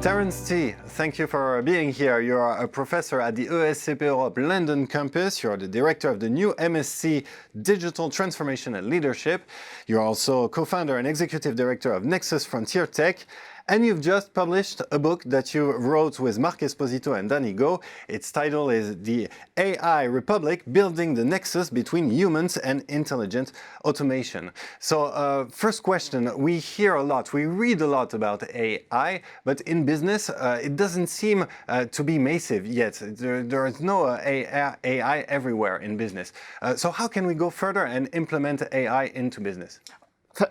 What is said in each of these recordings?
Terence Tse, thank you for being here. You are a professor at the ESCP Europe London campus. You are the director of the new MSc Digital Transformation and Leadership. You're also co-founder and executive director of Nexus Frontier Tech. And you've just published a book that you wrote with Marc Esposito and Danny Go. Its title is The AI Republic, Building the Nexus Between Humans and Intelligent Automation. So first question, we hear a lot, we read a lot about AI, but in business, it doesn't seem to be massive yet. There is no AI everywhere in business. So how can we go further and implement AI into business?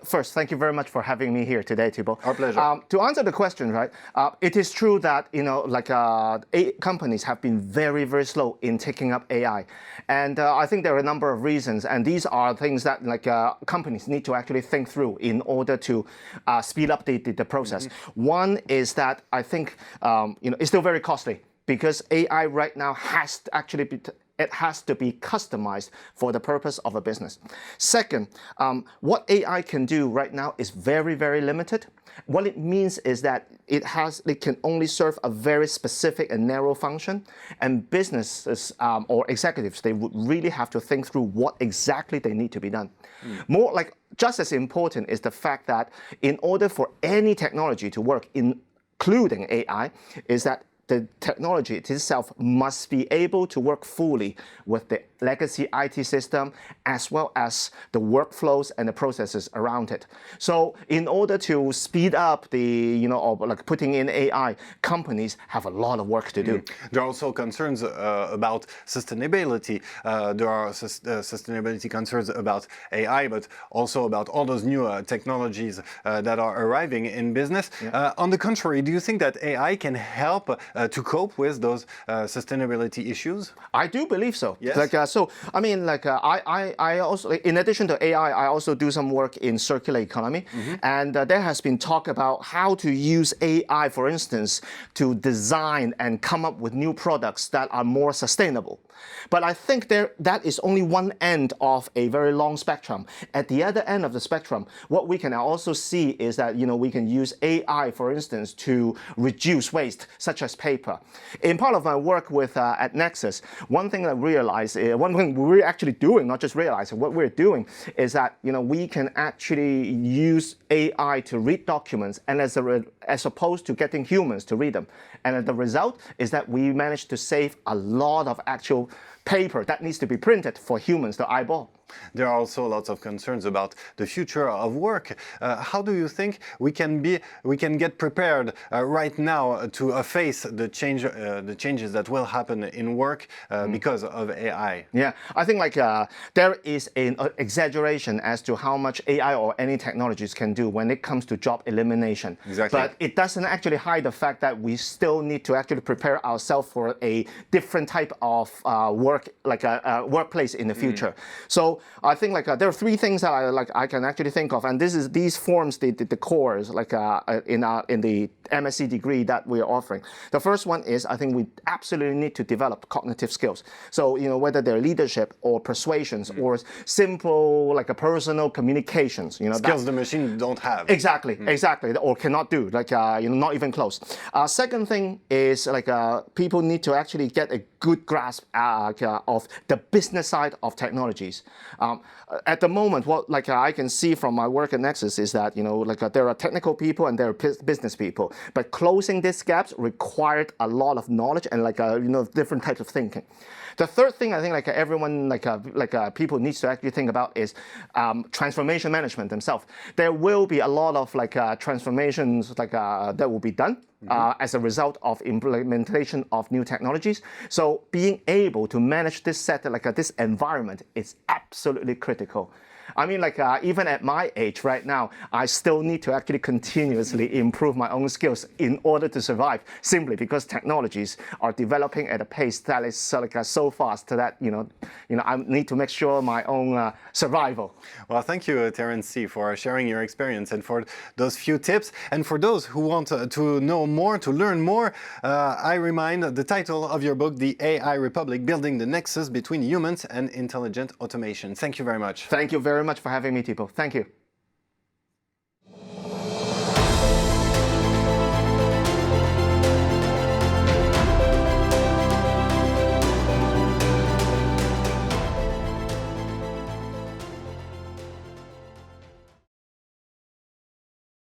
First, thank you very much for having me here today, Thibault. Our pleasure. To answer the question, right, it is true that companies have been very, very slow in taking up AI, and I think there are a number of reasons, and these are things that companies need to actually think through in order to speed up the process. Mm-hmm. One is that I think it's still very costly because AI right now has to actually be it has to be customized for the purpose of a business. Second, what AI can do right now is very, very limited. What it means is that it can only serve a very specific and narrow function, and businesses or executives, they would really have to think through what exactly they need to be done. Just as important is the fact that in order for any technology to work, including AI, is that the technology itself must be able to work fully with the legacy IT system as well as the workflows and the processes around it. So in order to speed up the, putting in AI, companies have a lot of work to do. There are also concerns about sustainability. There are sustainability concerns about AI, but also about all those new technologies that are arriving in business. Yeah. On the contrary, do you think that AI can help to cope with those sustainability issues? I do believe so. Yes. I also, in addition to AI, I also do some work in circular economy. Mm-hmm. And there has been talk about how to use AI, for instance, to design and come up with new products that are more sustainable. But I think that is only one end of a very long spectrum. At the other end of the spectrum, what we can also see is that we can use AI, for instance, to reduce waste, such as paper. In part of my work with at Nexus, one thing I realized, one thing we're actually doing, not just realizing, what we're doing is that we can actually use AI to read documents, and as opposed to getting humans to read them. And the result is that we managed to save a lot of actual paper that needs to be printed for humans to eyeball. There are also lots of concerns about the future of work. How do you think we can get prepared right now to face the changes that will happen in work because of AI? Yeah, I think there is an exaggeration as to how much AI or any technologies can do when it comes to job elimination. Exactly. But it doesn't actually hide the fact that we still need to actually prepare ourselves for a different type of workplace in the future. So I think there are three things that I can actually think of, and these forms the cores in the MSc degree that we are offering. The first one is I think we absolutely need to develop cognitive skills. So whether they're leadership or persuasions or simple a personal communications. Skills the machine don't have. Exactly, exactly, or cannot do. Not even close. Second thing is people need to actually get a good grasp of the business side of technologies. At the moment, what I can see from my work at Nexus is that there are technical people and there are business people, but closing these gaps required a lot of knowledge and different types of thinking. The third thing I think everyone people needs to actually think about is transformation management themselves. There will be a lot of transformations that will be done. As a result of implementation of new technologies. So being able to manage this this environment is absolutely critical. I mean, even at my age right now, I still need to actually continuously improve my own skills in order to survive, simply because technologies are developing at a pace that is so fast that I need to make sure my own survival. Well, thank you, Terence Tse, for sharing your experience and for those few tips. And for those who want to know more, to learn more, I remind the title of your book, The AI Republic, Building the Nexus Between Humans and Intelligent Automation. Thank you very much. Thank you very much for having me, Thibault. Thank you.